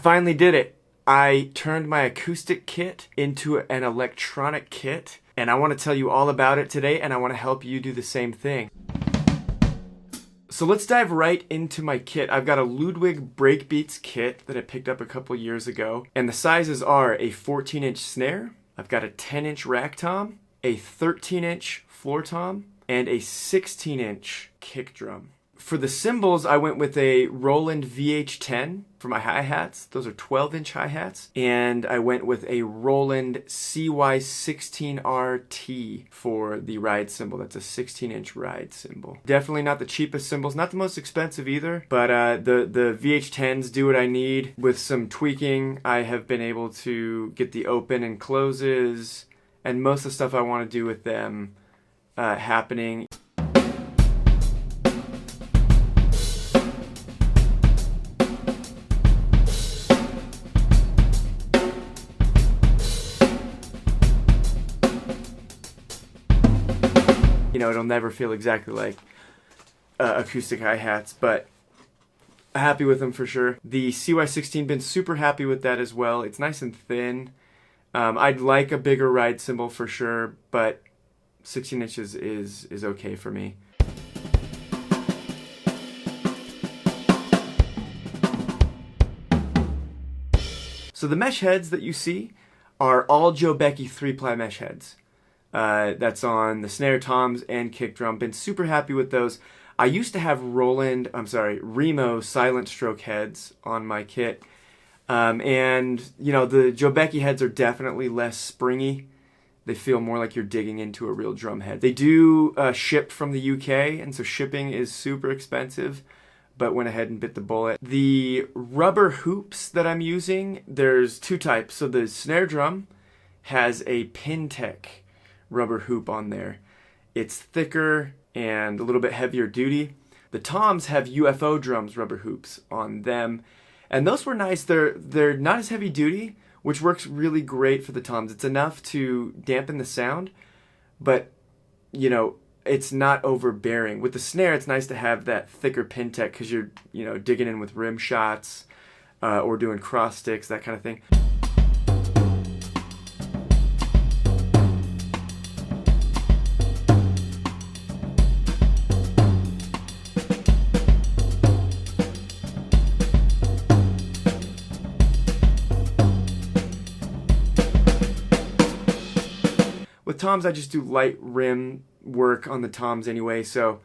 finally did it. I turned my acoustic kit into an electronic kit, and I want to tell you all about it today, and I want to help you do the same thing. So let's dive right into my kit. I've got a Ludwig Breakbeats kit that I picked up a couple years ago, and the sizes are a 14-inch snare, I've got a 10-inch rack tom, a 13-inch floor tom, and a 16-inch kick drum. For the cymbals, I went with a Roland VH10 for my hi-hats. Those are 12-inch hi-hats. And I went with a Roland CY16RT for the ride cymbal. That's a 16-inch ride cymbal. Definitely not the cheapest cymbals, not the most expensive either, but the VH10s do what I need. With some tweaking, I have been able to get the open and closes, and most of the stuff I want to do with them happening. You know, it'll never feel exactly like acoustic hi-hats, but happy with them for sure. The CY16, been super happy with that as well. It's nice and thin. I'd like a bigger ride cymbal for sure, but 16 inches is okay for me. So the mesh heads that you see are all Joe Becky 3-ply mesh heads. That's on the snare, toms, and kick drum. Been super happy with those. I used to have Remo silent stroke heads on my kit. And, you know, the Joe Becky heads are definitely less springy. They feel more like you're digging into a real drum head. They do ship from the UK, and so shipping is super expensive, but went ahead and bit the bullet. The rubber hoops that I'm using, there's two types. So the snare drum has a Pintech rubber hoop on there. It's thicker and a little bit heavier duty. The toms have UFO drums rubber hoops on them, and those were nice. They're not as heavy duty, which works really great for the toms. It's enough to dampen the sound, but you know, it's not overbearing. With the snare, it's nice to have that thicker Pintech because you're, you know, digging in with rim shots or doing cross sticks, that kind of thing. With toms, I just do light rim work on the toms anyway, so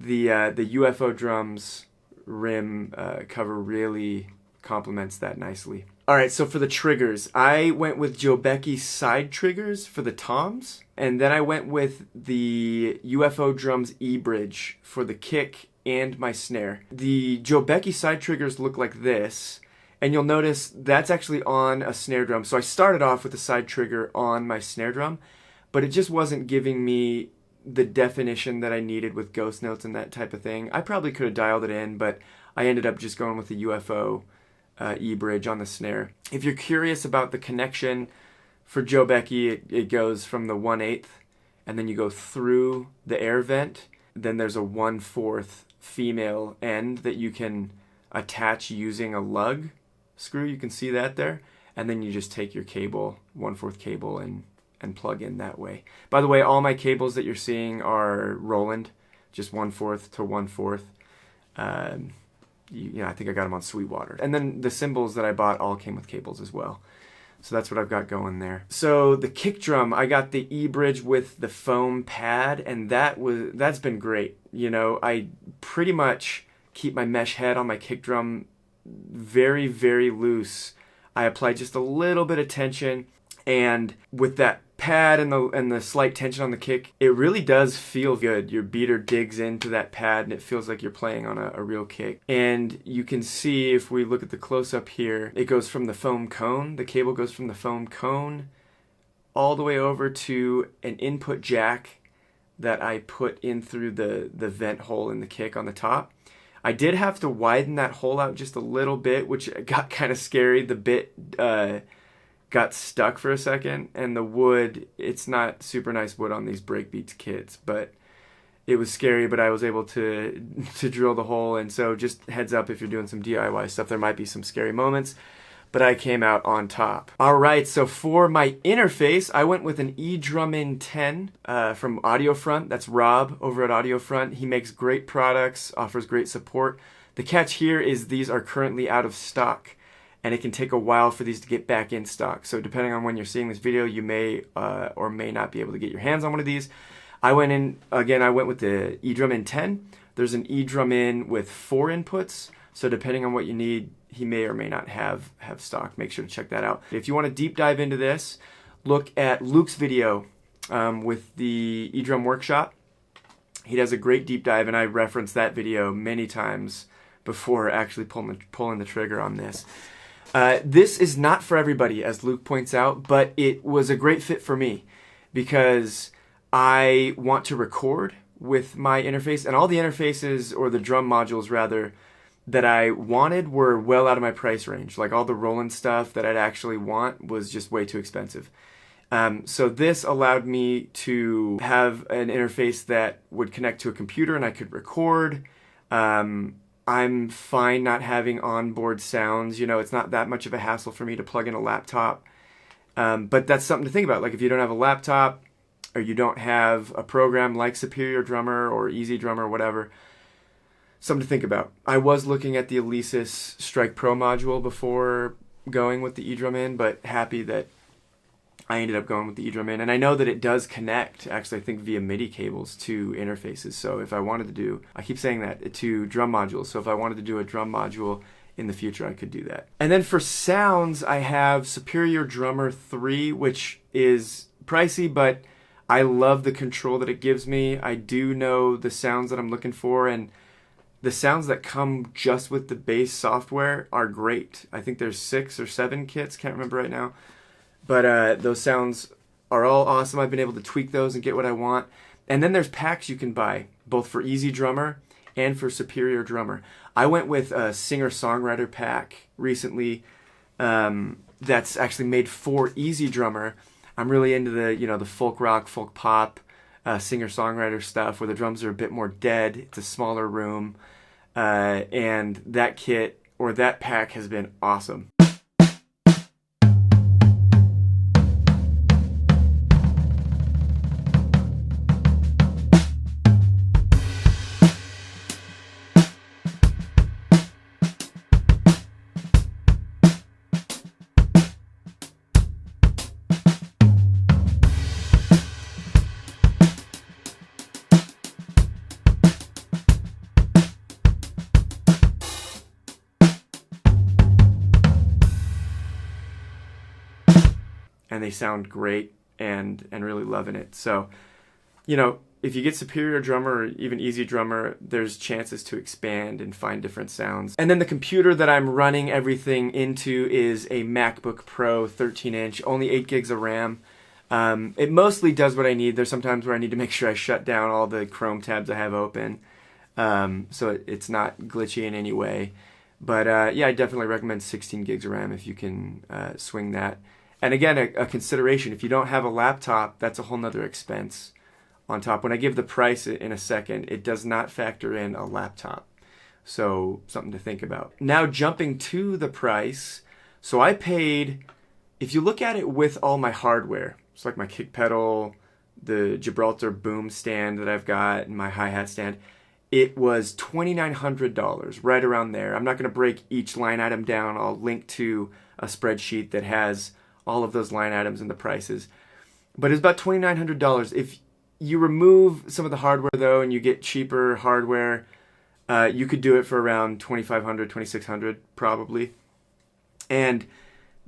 the UFO drums rim cover really complements that nicely. Alright, so for the triggers, I went with Joe Becky side triggers for the toms, and then I went with the UFO drums E-bridge for the kick and my snare. The Joe Becky side triggers look like this, and you'll notice that's actually on a snare drum. So I started off with a side trigger on my snare drum, but it just wasn't giving me the definition that I needed with ghost notes and that type of thing. I probably could have dialed it in, but I ended up just going with the UFO E-bridge on the snare. If you're curious about the connection for Joe Becky, it goes from the 1/8, and then you go through the air vent. Then there's a 1/4 female end that you can attach using a lug screw. You can see that there. And then you just take your cable, 1/4 cable, and plug in that way. By the way, all my cables that you're seeing are Roland, just 1/4 to 1/4. You know, I think I got them on Sweetwater. And then the cymbals that I bought all came with cables as well. So that's what I've got going there. So the kick drum, I got the E-bridge with the foam pad, and that's been great. You know, I pretty much keep my mesh head on my kick drum very, very loose. I apply just a little bit of tension, and with that pad and the slight tension on the kick, it really does feel good. Your beater digs into that pad and it feels like you're playing on a real kick. And you can see, if we look at the close-up here, it goes from the foam cone. The cable goes from the foam cone all the way over to an input jack that I put in through the vent hole in the kick on the top. I did have to widen that hole out just a little bit, which got kind of scary. The bit got stuck for a second, and the wood, it's not super nice wood on these Breakbeats kits, but it was scary, but I was able to drill the hole. And so just heads up, if you're doing some DIY stuff, there might be some scary moments. but I came out on top. Alright, so for my interface, I went with an eDrumin 10 from Audiofront. That's Rob over at Audiofront. He makes great products, offers great support. The catch here is these are currently out of stock, and it can take a while for these to get back in stock. So depending on when you're seeing this video, you may or may not be able to get your hands on one of these. I went with the eDrumin 10. There's an eDrumin with 4 inputs, so depending on what you need, he may or may not have stock. Make sure to check that out. If you want to deep dive into this, look at Luke's video with the eDrum workshop. He does a great deep dive, and I referenced that video many times before actually pulling the trigger on this. This is not for everybody, as Luke points out, but it was a great fit for me because I want to record with my interface, and all the interfaces, or the drum modules rather, that I wanted were well out of my price range. Like all the Roland stuff that I'd actually want was just way too expensive. So this allowed me to have an interface that would connect to a computer and I could record. I'm fine not having onboard sounds. You know, it's not that much of a hassle for me to plug in a laptop. But that's something to think about. Like if you don't have a laptop or you don't have a program like Superior Drummer or eZdrum or whatever, something to think about. I was looking at the Alesis Strike Pro module before going with the eDrumin, but happy that I ended up going with the eDrumin. And I know that it does connect, actually, I think via MIDI cables to interfaces. So if I wanted to do, I keep saying that, to drum modules. So if I wanted to do a drum module in the future, I could do that. And then for sounds, I have Superior Drummer 3, which is pricey, but I love the control that it gives me. I do know the sounds that I'm looking for, and the sounds that come just with the base software are great. I think there's 6 or 7 kits, can't remember right now. But those sounds are all awesome. I've been able to tweak those and get what I want. And then there's packs you can buy, both for eZdrummer and for Superior Drummer. I went with a singer-songwriter pack recently that's actually made for eZdrummer. I'm really into the folk rock, folk pop, singer-songwriter stuff where the drums are a bit more dead. It's a smaller room. And that kit, or that pack, has been awesome. And they sound great, and really loving it. So, if you get Superior Drummer or even eZdrummer, there's chances to expand and find different sounds. And then the computer that I'm running everything into is a MacBook Pro 13-inch, only 8 gigs of RAM. It mostly does what I need. There's sometimes where I need to make sure I shut down all the Chrome tabs I have open, so it's not glitchy in any way. But yeah, I definitely recommend 16 gigs of RAM if you can swing that. And again, a consideration, if you don't have a laptop, that's a whole nother expense on top. When I give the price in a second, it does not factor in a laptop. So something to think about. Now jumping to the price. So I paid, if you look at it with all my hardware, it's like my kick pedal, the Gibraltar boom stand that I've got, and my hi-hat stand, it was $2,900, right around there. I'm not going to break each line item down. I'll link to a spreadsheet that has all of those line items and the prices. But it's about $2,900. If you remove some of the hardware, though, and you get cheaper hardware, you could do it for around $2,500, $2,600 probably. And,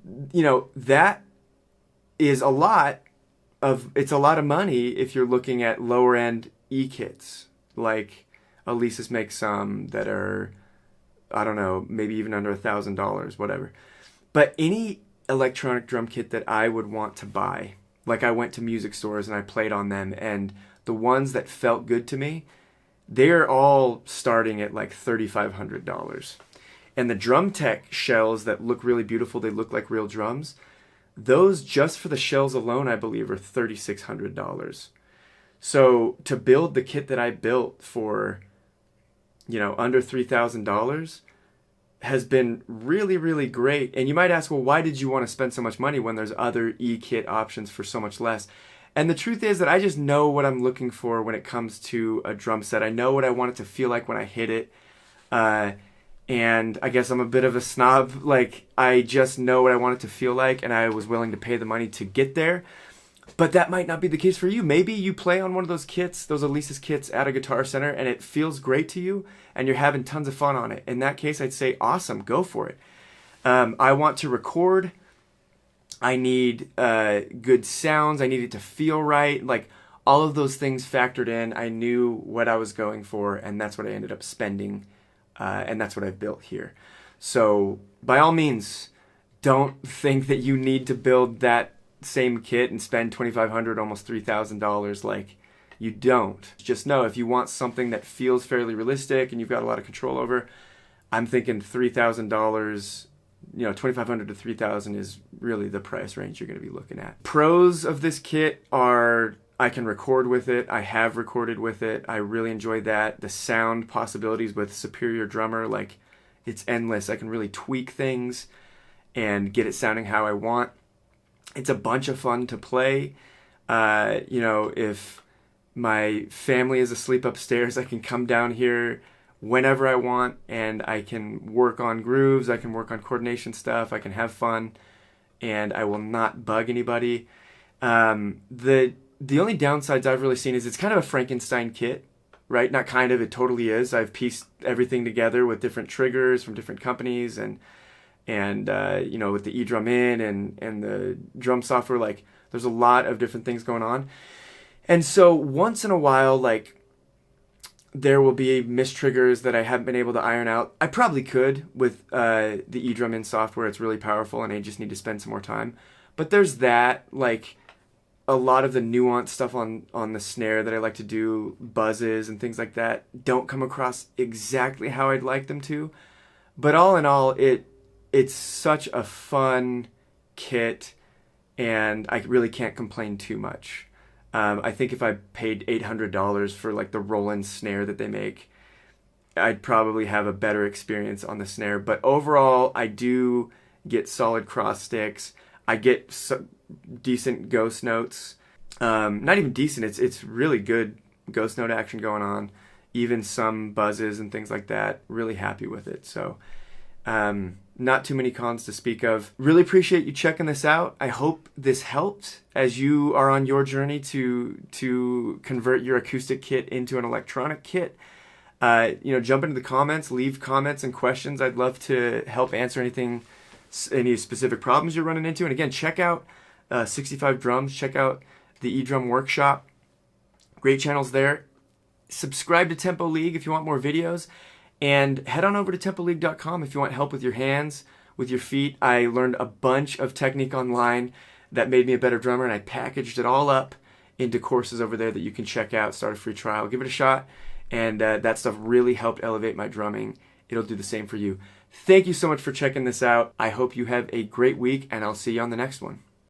that is a lot of money if you're looking at lower end e-kits. Like Alesis makes some that are, I don't know, maybe even under $1,000, whatever. But any electronic drum kit that I would want to buy, like I went to music stores and I played on them, and the ones that felt good to me, they're all starting at like $3,500. And the Drum Tech shells that look really beautiful, they look like real drums, those just for the shells alone, I believe, are $3,600. So to build the kit that I built for, under $3,000, has been really, really great. And you might ask, well, why did you want to spend so much money when there's other e-kit options for so much less? And the truth is that I just know what I'm looking for when it comes to a drum set. I know what I want it to feel like when I hit it. And I guess I'm a bit of a snob. Like, I just know what I want it to feel like, and I was willing to pay the money to get there. But that might not be the case for you. Maybe you play on one of those kits, those Alesis kits at a Guitar Center, and it feels great to you, and you're having tons of fun on it. In that case, I'd say, awesome, go for it. I want to record. I need good sounds. I need it to feel right. Like, all of those things factored in. I knew what I was going for, and that's what I ended up spending, and that's what I've built here. So, by all means, don't think that you need to build that same kit and spend $2,500, almost $3,000. Like, you don't. Just know, if you want something that feels fairly realistic and you've got a lot of control over, I'm thinking $3,000, you know, $2,500 to $3,000 is really the price range you're going to be looking at. Pros of this kit are, I can record with it. I have recorded with it. I really enjoy that. The sound possibilities with Superior Drummer, like, it's endless. I can really tweak things and get it sounding how I want. It's a bunch of fun to play. You know, if my family is asleep upstairs, I can come down here whenever I want, and I can work on grooves, I can work on coordination stuff, I can have fun, and I will not bug anybody. The only downsides I've really seen is it's kind of a Frankenstein kit, right? Not kind of, it totally is. I've pieced everything together with different triggers from different companies, and you know, with the eDrumin and the drum software, like, there's a lot of different things going on. And so once in a while, like, there will be mistriggers that I haven't been able to iron out. I probably could with the eDrumin software. It's really powerful, and I just need to spend some more time. But there's that, like, a lot of the nuanced stuff on the snare that I like to do, buzzes and things like that, don't come across exactly how I'd like them to. But all in all, it's such a fun kit, and I really can't complain too much. I think if I paid $800 for, like, the Roland snare that they make, I'd probably have a better experience on the snare. But overall, I do get solid cross sticks. I get decent ghost notes. Not even decent, it's really good ghost note action going on. Even some buzzes and things like that. Really happy with it. So, not too many cons to speak of. Really appreciate you checking this out. I hope this helped as you are on your journey to convert your acoustic kit into an electronic kit. You know, jump into the comments, leave comments and questions. I'd love to help answer any specific problems you're running into. And again, check out 65 Drums. Check out the eDrum Workshop. Great channels there. Subscribe to Tempo League if you want more videos. And head on over to tempoleague.com if you want help with your hands, with your feet. I learned a bunch of technique online that made me a better drummer, and I packaged it all up into courses over there that you can check out, start a free trial, give it a shot. And that stuff really helped elevate my drumming. It'll do the same for you. Thank you so much for checking this out. I hope you have a great week, and I'll see you on the next one.